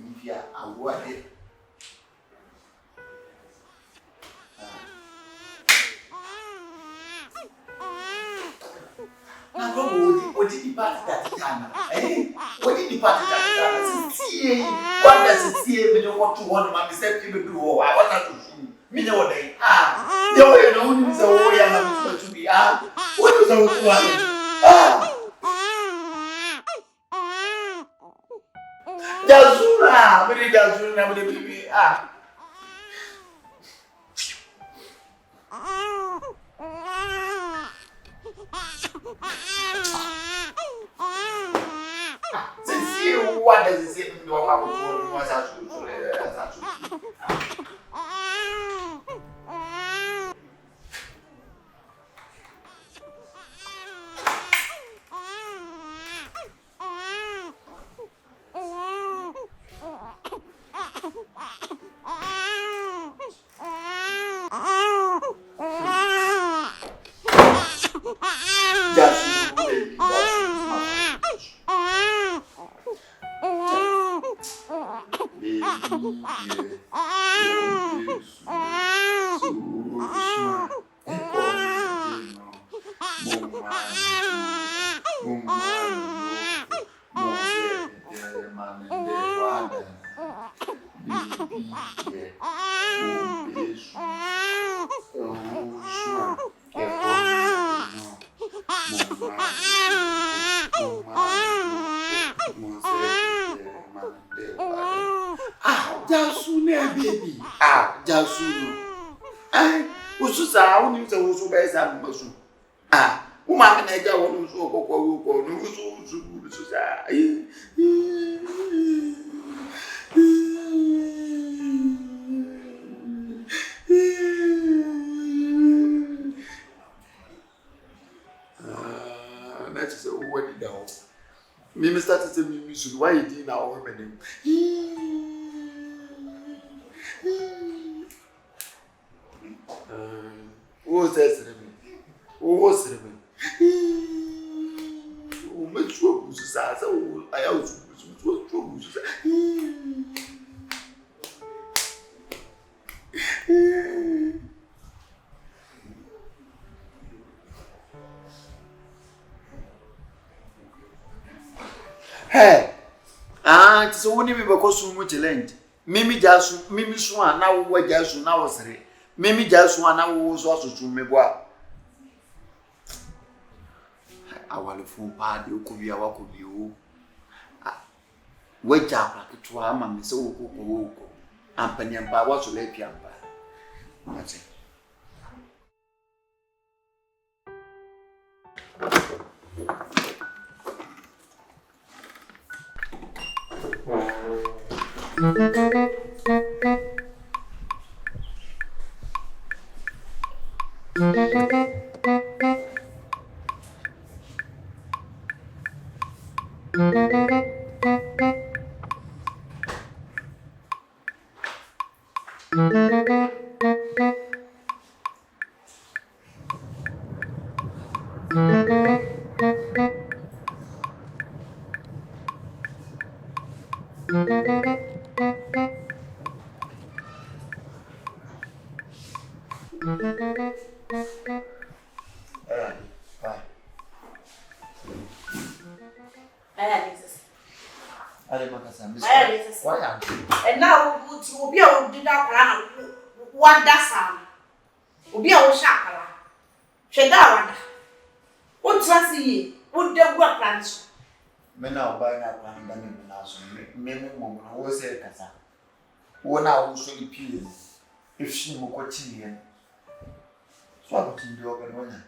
Mfia awade. Na go odi di party that time. Odi di party that time. See, what does it see me don't want to want man say people do I want to see. Me know they. You know you say oh yeah na to be what is the one? Jazura, me Jazura me bibi See what does it say to do about what was baby. Jasu. Ususa, uni se usu besa mbasu. Uma na ja wonu so kokko no ususa. Na se what did that? Me started to me should why you did now women. What's that? What's it? Oh, make sure you say, I also hey, it's only because so much land. Mimi Jasu, Mimi Swan, now what Jasu now was it? Mimi Jasu now was also to me. Our full party could be our could be. Wait up to our mammy so and Penny and Power to let you. That's it. And now will be able to do that plan. What that sound? Will be our shakala. Shedawada. What trust ye? Would the work plans? Men are buying a plan than in the nation. Minimum was a casa. One hour should be peeling. If she were quotidian. Swallow to the open winner.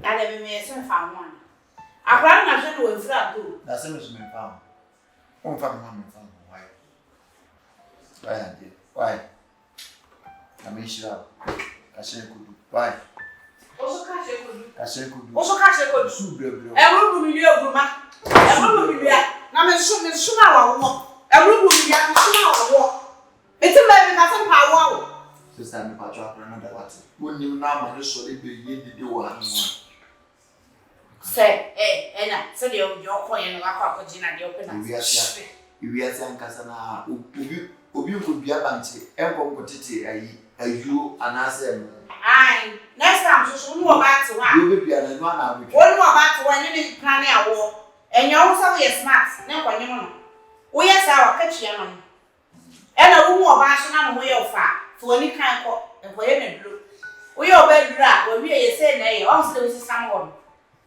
I never made some found one. I found I should do flat too. That's a mission found. One family found why. Why? I mean, she up. I say, could do. Why? Also, cash could do. Also, cash could do. Every woman, you are good. Every woman, now, I'm assuming soon our walk. Every woman, you are soon our walk. It's a baby, that's a power. Sister, I'm about to have another what? When you now manage to live the year, you one. Say, and I said, you're calling a crocodile and the open. wiase ankasa na obi nkobia banche enko tete ayu anase ai next time so no about to wa you be na no na abetwa wonu about to wa ni plan awo enyo wo so we smart na kwanyem no wo ye sa wa kachia no e na wo mu oba so na no wo ye ofa fo ni kan ko e ye na duro wo ye oba dura wo wi ye say na ye o so we sam wo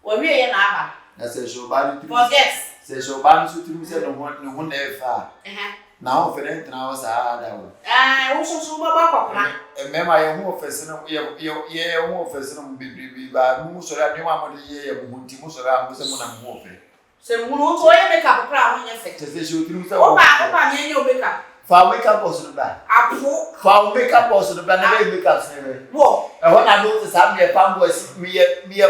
wo wi ye na aba na se so ba ni forget se so ba ni so tiri se no ho na e fa na ho fere ntina wo sa ada wo wo so baba kwakwa mema ye ho ofese no ye ho ofese no bibi ba mu so ra ni wa mo ye mu nti mu so ra mo se mo na mo ofe se mu no to ye make up kra ho nya fe te se so tiri se wo ba me nya o make up fa make up boss no ba apo fa make up boss no ba na be make up se me wo e ho na do se me fa boss me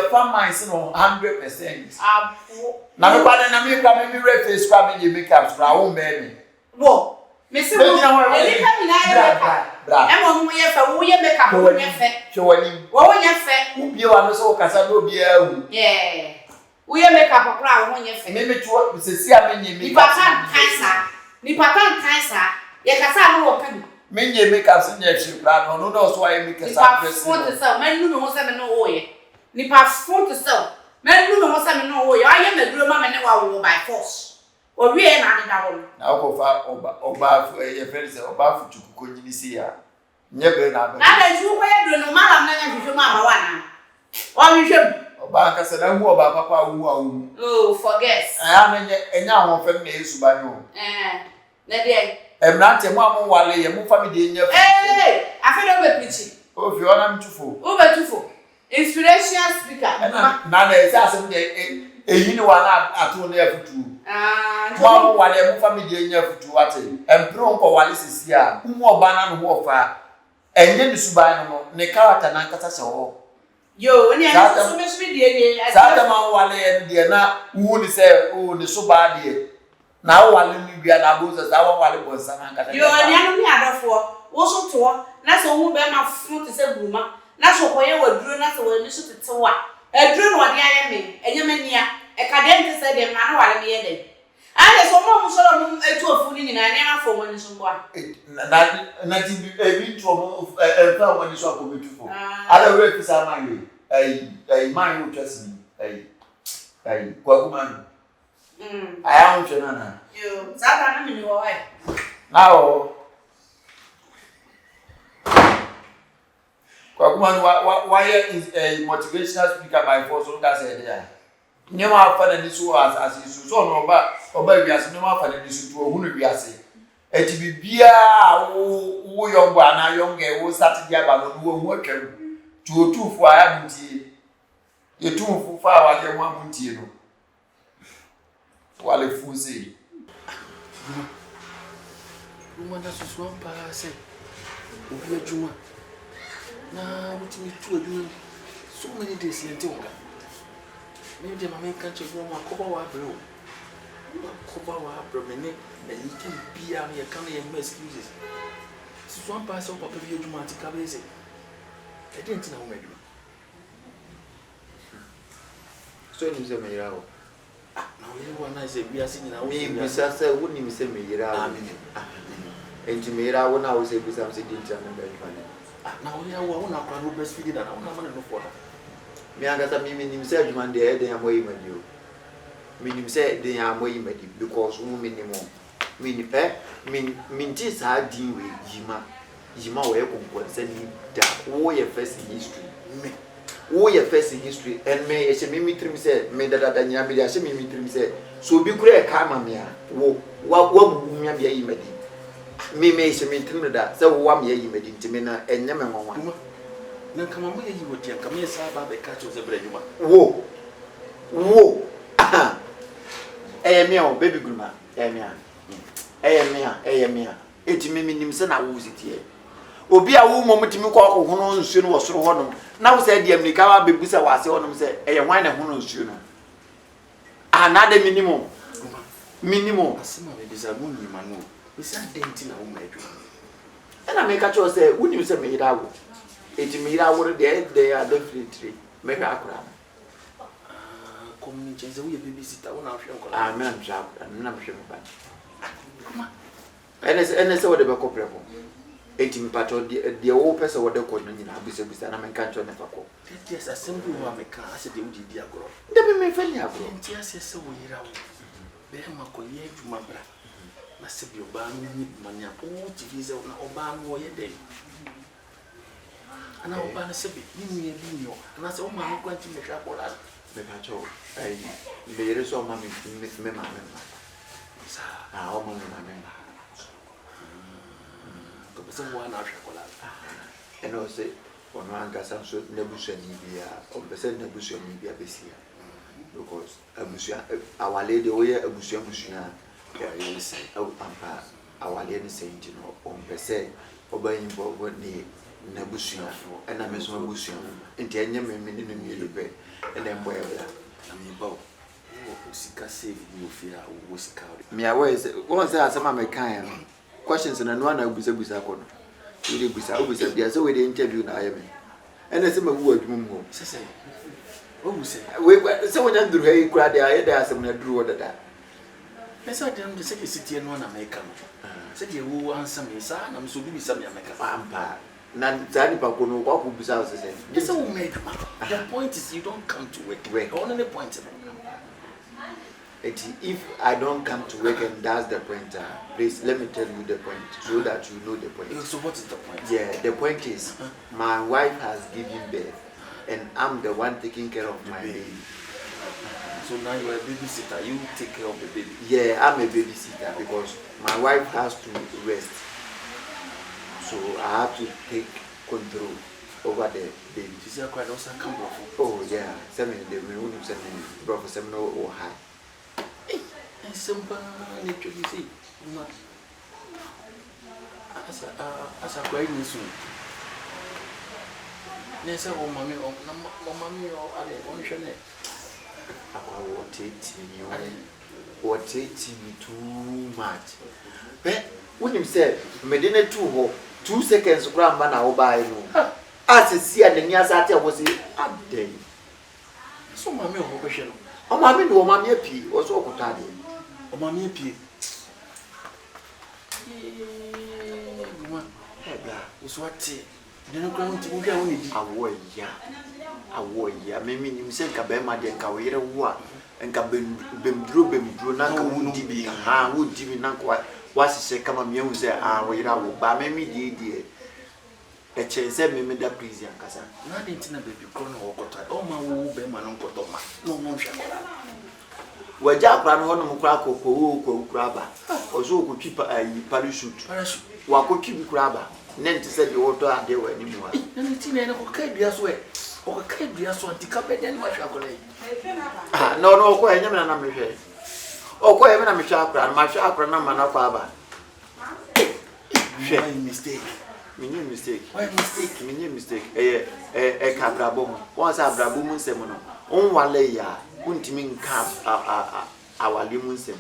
fa mind se no 100% apo na me kwa na me kwa me re face kwa me make up fra wo me ni wo me se wo e ni ka mi na ye bra e mo mu ye fa wo ye make up wo nya fe chowani wo nya fe wo bie wa no so kasa do bie awu yeah wo ye make up kra wo nya fe me tuo se si a me nye ni patan kansa ye kasa no wo kan me nye make up se nye chi bra no no so aye make sa press no ni pa so man nu me ho se me no wo ye ni pa front so man nu me ho se me no wo ye aye maduro ma me ne wa wo by force o wie na ade da wo na ko fa oba ye fere se oba fu chukuko nyini si ya nye be na be na da ju ko ye do no mala na nya hwehwe ma wa na o hwehwe oba ka se na hu oba papa wu awu oh forget aya na enya ho fem na yesu ba no na de emrante mu amu wale ye mu family nya afi do be preach o fi ona mtufo o be tufo inspirational speaker na ese asem de eyi ni wa na atu na afutu mo wale mu family nya afutu ate empro nko wale sisi a mu oba na no ho fa enye ni suban no ne character na nkata se ho yo ni an so me so die sata ma wale de na wu ni se o ni suba de na wale ni bia na boza sa wale bonsa na nkata yo ni anu ni adofo wo so to na so hu be ma fu te se buruma na so koye waduro na so wani so tetewa aduro no de aye me enye mania e ka de nte se de ma na wale me ye de ale so mo so mo etu ofu ni na na afọ mo ni so mbo na ti bi to mo fa wani so akobetufo ala we fi sa man we man wo twasi kwa kuma aya on chena na yo sata na mi ni wo wai now kwa kuma why is a motivational speaker by force so that say there nyema afa na nisu as isu so no oba wiase nyema afa na nisu to ohunu wiase eti bibia wo yongo ana yonge wo satidi aba no wo hu atwam tu otufu aya ntie etufu fa wa de ho ntie no wale fuzi Rumanda susu ampa se obi adwuma na wutimi tu adwuma so many days yente wonga me de mama kan che gbo ma koba wa abre o koba wa abre me ne na yiki bia me kan ye excuses susu ampa se papa bi adwuma ti ka be se e de ntina wo adwuma so ni se me yirawo na wo na se bia se nyina wo mi bisa se wo ni se me yirawo enti me yirawo na wo se bisa se di ntina na be fane na wo ya wo na kwa no breastfeed na wo na ma no for da mi angasa mi nim se adwuma de e den amoyi madi o mi nim se den amoyi madi because wo mi nim o mi ni mi ti sa din we yima wo e konkon se ni da wo ye first in history me wo ye first in history and me e se mi trim se me da nya bi da se mi trim se so bi kura e ka ma me a wo bu nya bi ayi madi me se mi trim da se wo wa me ayi madi ntime na enye me nwanwa na kama mo yi wodi kama ye sa ba be ka cho se branyuma wo me o baby gruma me eti me nim se na wo sitie obi a wo mo mutimi ko hono nsuo no wo soro honom na wo se de amerika wa bebusa wase honom se hwan na hono nsuo no na de minimum asema be bisa mo nyima no bisa denti na wo ma adwuma na me ka cho se wonim se me yira wo eti me yira wo de are definitely me ka akura community ze wo ye babysitter wo na hwe nkola me na mhwa na mhwe ba ene se wode be kopreko enti mpato de wo pese wode ko no nyina bisa na men kan cho ne fako yes assembly wa me kan ase de udi dia agro de be me fani agro enti ase se wo yira wo be ma ko ye adwuma bra na se bi oba ni mania po ti visa na oba no ye den ana oba na se bi ni ye bi nyo ana se o ma ko anti me hwa kola me ka cho ai me yere so ma me ma sa o ma me so one out chocolate and also ono angasa so nebusu ni bia o pese nebusu ni bia besia because abusu our lady oye abusu yes o ampa our lady saint no o pese obayin bo ni nebusu na na meso abusu enti enye me ni no yelube and then boy la mi ba o sika save you fear o sika me away won say asema me kan questions na no na busa ko no we dey busa bia so we dey interview na ayeme ene se ma wu adwuma mu se o busa we se wonya nduru he kura dey aye dey asem na duru wodada pesa dem de se ke sitie no na make no se de wo answer me sa na so bi bisa me make ampa na zani pa ko no kwa ku busa se se so we make the point is you don't come to work only point if I don't come to work and that's the point, please let me tell you the point so that you know the point. So what is the point? Yeah, the point is my wife has given birth and I'm the one taking care of my baby. So now you are a babysitter, you take care of the baby? Yeah, I'm a babysitter because my wife has to rest. So I have to take control over the baby. She said quite also come off. Oh yeah, some of them will send me brother some no or high. Simple nature you see. As a great soon. Yes, oh, mommy, or other one channel. What taking me too much. But when you said, Medina 2 seconds, grandma now buy you. As a see and the near Saturday was a day. So, mammy, or question. Oh, mammy, no, mammy, P was all good. Oh, mammy, P. It's what then going to be only a warrior. Maybe himself a bema de Kawira war and Kabim Nanka would be a would give Nanka was a come a music. Ah, we are by me, dear. A chance said me that please, Yankasa. Nothing to baby corner or got all my woo, Beman, Uncle Thomas. No more shall. Well, Jack ran on Craco, Crabber, or so could keep a parachute. What could keep Crabber? Nancy said the water they were anymore. And it's in an okay, dear sweat. Or can't be a swan to come and watch chocolate. No, quite never am a oh, quite even a chakra, my chakra number no father. Mistake. Mini mistake. Why mistake? Mini mistake. A cabrabum. Once a brabum semono. On one layer, wouldn't mean cap our limusem.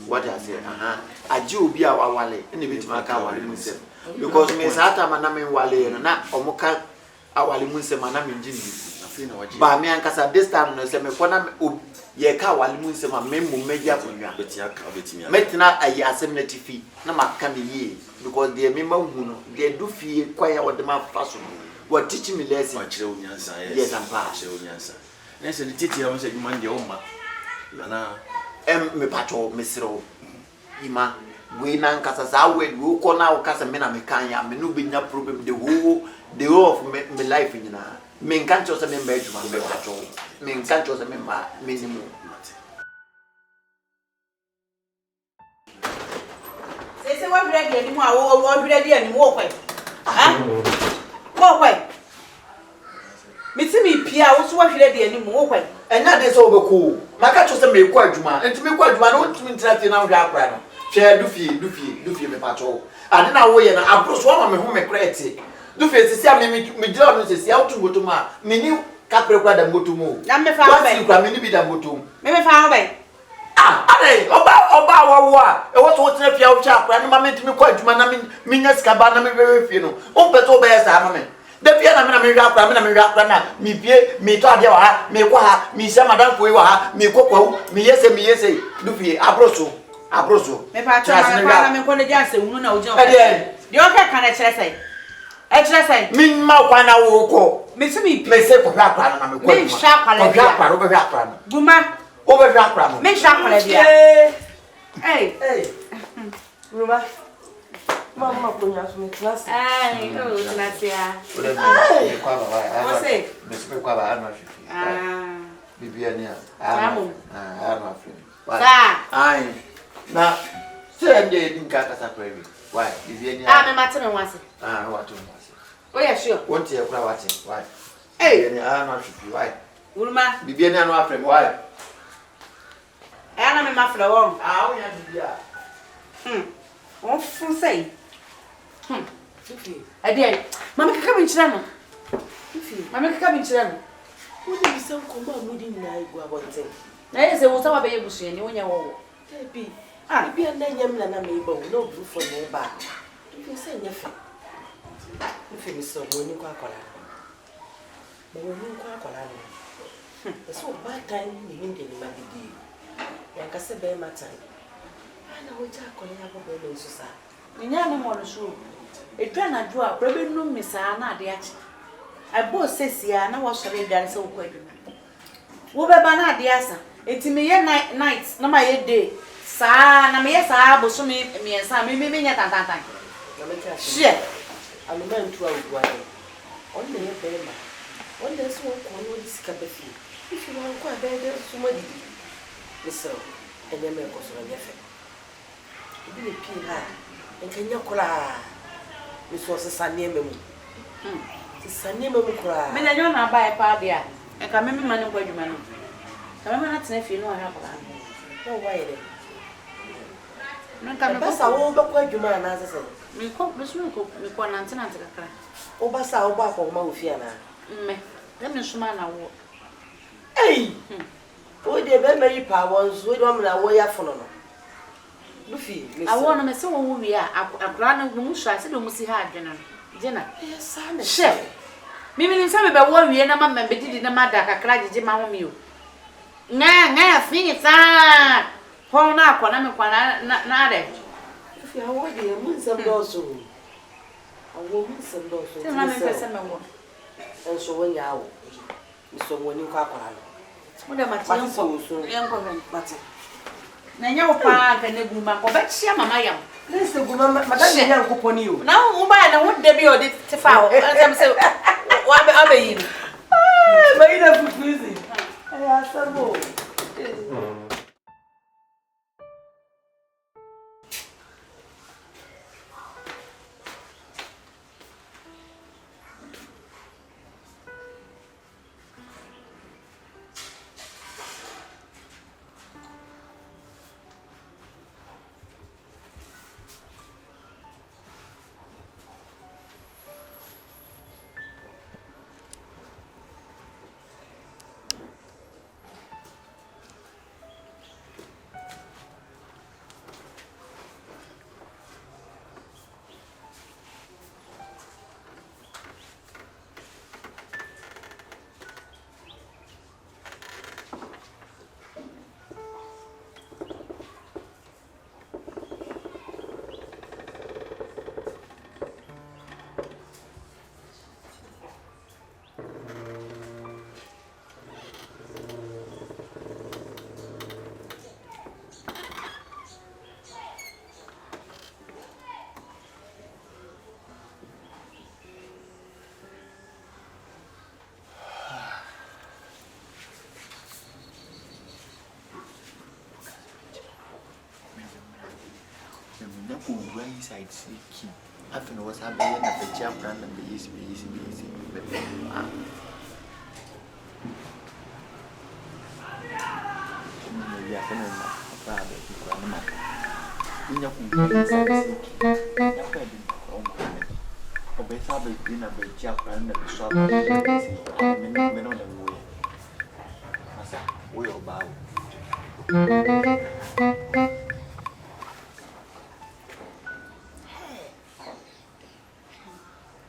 What I say, a Jew be our wale, and if it's my car limusem. Because Miss Atamanam Wale and not Omoka our limusem and I'm in Jimmy. But me and Casa this time, no semi one ye car while limusem and memo media for you. But ya cabbage, Metina a yasemnity fee, no ma can ye, because the member who they do feel quiet what the map fashion. What teaching me less my children, yes, I'm part children. Yes, and the teacher was a man, your ma. Me pato, Mr. Ima. We nan kasa sa we ko na o kasa me na me kan ya me no be nya problem the whole of me life nyina me nkan cho se me ba adwuma me ba cho me nkan cho se me ba minimum se wa ready ani mu a wo ready ani mu wo kwai wo kwai mitimi pia wo so wa ready ani mu wo kwai enya de so be ko maka cho se me ko adwuma enti me ko adwuma no ntimi ntina tie na wo akra no share Dufi me patrol. I didn't know where I approach one of me credit. Dufi says, me job is out to go to my menu caprica than go to move. Now me found by many be than go to. Me found by. Oba wa. E was what if you chap, and mamma to me quite man, minas cabana me very few. Oh, but obey us, amen. The piano me rap, me pie, me tadia, me qua, me some madame for you, me coco, me yes, Dufi, abroso. Abroso. Me pa chama na me kwone janse unu na ojo. De o ka kana chere sai. E chere sai. Min ma kwa na wo ko. Me se me Me se ko hwa kwa na me ko. Me sha kwa le. Hwa kwa, o be hwa kwa no. Buma. O be hwa kwa no. Me sha kwa le dia. Hey. Ruma. Mama kunya so me class. Ai, o class ya. O le me kwa ba wa. Você? Me se kwa ba ana fifi. Bibia ni a. Vamos. Ana fifi. Tá. Ai. Na se nde din ka kasa prayer. Why? Bibia ni a. Me mate me wase. No watu mwase. Oh yeah, sure. Won't you kula wate? Why? Hey. Bibia ni ana fifi. Why? Uruma. Bibia ni ana afrem. Why? Ana me mafla won. O ya bibia. On fun sei. Fifi. Ade. Mama kaka bin chira no. Fifi. Mama kaka bin chira no. Wodi bi san ko ma mudi na igwa bonte. Na yese wo sa wa be yebusu ni wonya wo. Baby. Bibi na nyam na me ba wo no bu fo ne ba. Fifi se nya fe. Fifi mi so mo ni kwa akola. Mo ni kwa akola no. So bad time ni hinde ni mabidi. Yankase be matan. Ana wo ja akola ya bo be no susa. Nya no mo no so. Etwa na jo a brebe no misa na ade achi. Abo sesia na wo sore dare se wo kwa adwuma. Wo be ba na ade asa. Enti me ye night na ma ye day. Sa na me ye sa bo so me sa me nya tantantan. Na me ka Shie. aluma ntu a wo ade. On ne ye be ma. On ne so ko no di sika be fi. Fifi wan kwa be de so ma di. Miso enye me ko so nya fe. Ibi ne pi ha. Enkanya kula. Miso se sane me mu. Sane me mu kula. Me na nyo na ba e pa dia. E ka me ma ne kwa adwuma no. Ka me na tena fi no ha kwa. No why de. Nka me Basa wo be kwa adwuma na asese. me ko na ntena kakra. O basa wo ba ko ma ofia na. Me. Na me suma na wo. Ei. O de be me yi pa won so de mo na wo ya fono no. Lufi, Awo no me se wo wi a akra na mu hwa se de mu si ha adwene no. Jena. Sa na. She. Mimi ni se me be wo wi na ma be didi na ma da kakra gege ma ho mi o. Nga fini sa. Ho na akwa na me kwa na ade. Lufi awo de mu nsem do so. Awo mu nsem do so. Se na me pese me wo. Enso wo nya awo. Miso wo ni kwa akwara no. Mo de ma ti Pati so so. yenko ben. Mate. Na nya wo pa ka ne bu ma ko be chia mama yam. Lese guma madam nya nkoponi o. Na wo ba na wo de bi o de tefa o. Am se wa be yi. Ba ina fufuzi. Ay asabo. Inside key. After no was happening at the jump and the easy.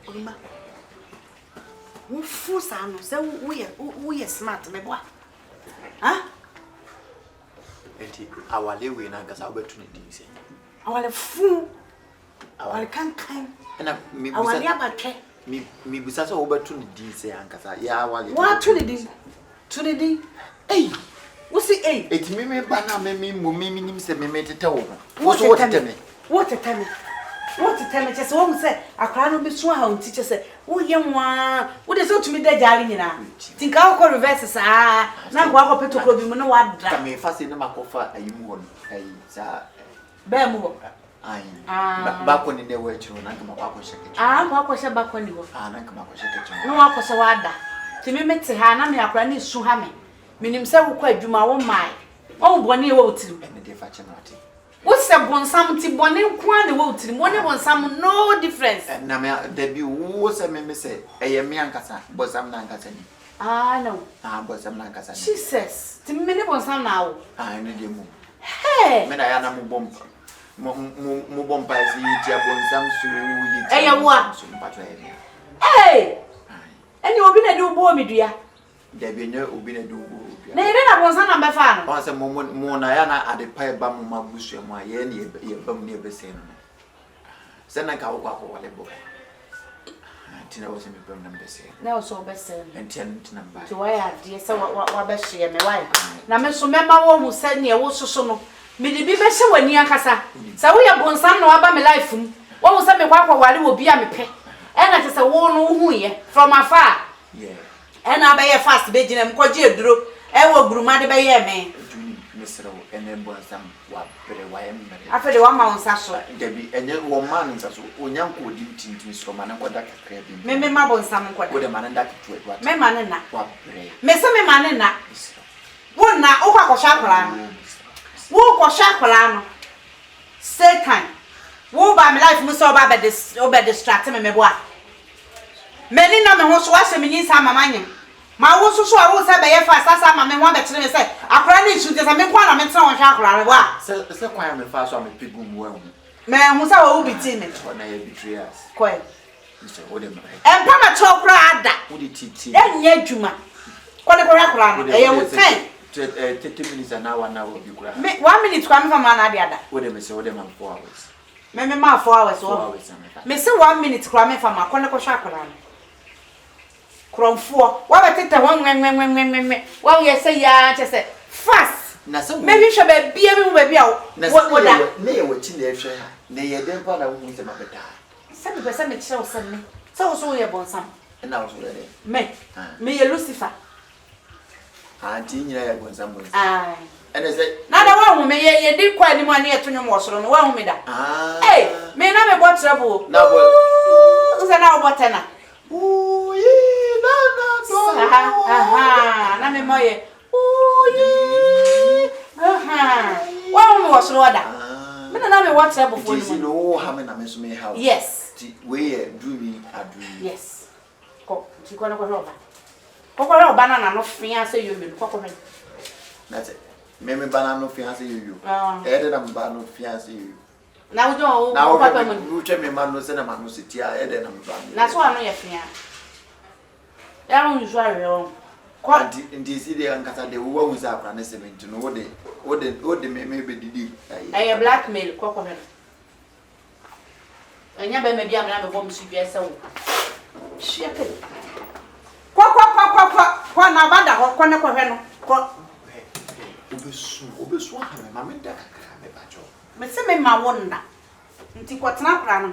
Olima. Wo fu sa no se wo ye smart me boa. Ha? Enti nti awale we na nkasa obetu ne din se awale fu awale kankan na mi awale abatwe mi bisa so obetu ne din se ankasa ya awale wa tu ne din Wusi eti meme ba na meme nim se meme tete wo wo so tete me what tell me just wo say akra no be so ha unti che wo ye nwa wo de so tumi da jare nyina tinka wo reverse sa na ngwa ko petokro bi mu no wadra ka me fa se na makofa ayimu won ayi sa ba mu ho ai ba ko ni ne wo chiro na ka makwa sheke ma ko she ba ko ni ho na ka makwa sheke no wa ko se wada timi mete ha na me akra ni su ha me minim se wo kwa adwuma wo mai wo bone wo tirim ene de fa che no ati wo se bonsam ti bone kwa ne wo tirim woni bonsam no difference na me da bi wo se me se eye me ankasa bonsam na ankasa ni no bonsam na ankasa ni Jesus ti me ne bonsam na wo ene de mu hey me da ya na mu bomba si ti bonsam su yi ti eye wo su mpato ene hey eni obi na de wo mi dua da bi nye obi na de wo na ire na bonsam na be fa no o se mo na ya na ade pa ba mo mabusu mu aye ne ye ba mu ne be se no se na ka wo kwa ko wale bo tina wo se me pem na be se na wo so be se enten tina ba ti wa ya de se wa be hye me wa na me so me ma wo hu se ne wo soso no me de bi be hye wani akasa se wo ye bonsam na wa ba me life mu wo hu se me kwa wale wo bi a me pe e na te se wo no hu ye from afar yeah e na be ye fast be gina me ko je eduro e wo guruma de be ye me misro ene bonsam wa bere wa em mere afede wa ma onsa so debi enye wo man nsa so onyanko odi tintin so man ko da kakra bi me ma bonsam ko wo de man da kitu edwa me ma ne na wa bere me se me ma ne na wo na o kwa kwasha kwara no wo kwasha kwara no Satan wo ba me life mu so ba be distract me bo a me ni na me ho so wa se me ni sa mama nyem ma wo so a wo se be ye fa sasa ma me ho be kire me se akora ni su te se me kwa na me tra won hwa akora wa se kwa me fa so me pigum wo me hu sa wo bi ti me na ye betrayers ko so wo de me empa ma chokra ada wo de titi enya adwuma ko ne akora no e ye wo 30 minutes an hour na wo bi kura me 1 minute kwa me fa ma na ade ada wo de me se wo de man 4 hours me ma 4 hours wo me se 1 minute kwa me fa ma ko ne hwa akora no kromfo wa betete ho nwenwenwenwenwen wa ye say ya che say fast na so me hwe ba bia bi mu ba bia wo da na ye wo chi na ehwe ha na ye den pa na wo mu se ma beta se me pesa me kire wo se me se wo so ye bonsam na wo so le me ye Lucifer anti nyina ye bonsam ai ene se na da wa hu me ye di kwa ni mu ani etonyo mo soro no wa hu me da me na me bo trouble na bo uza na wo botena na me moye wa mu wasoro wada me na me what trouble for you know how me na me so me house yes we do me adu yes ko ti ko na ko roba na no fia se yo me ko me that's it me banana no fiance you e de na banana fiance you na wo jo na wo papa mo wo twa me man no se na man no sitia e de na banana na so anu ye fia ya mo usual yo ko ndi si de ankasa de wo wu za pra na 70 no wo de me be didi ay blackmail ko me enya be me bia me na me bom su bia se wo shepe kwa na bada ko ne ko hwe no ko obesu ha me ma me da kakra me ba jo me se me ma wonna nti ko tena pra no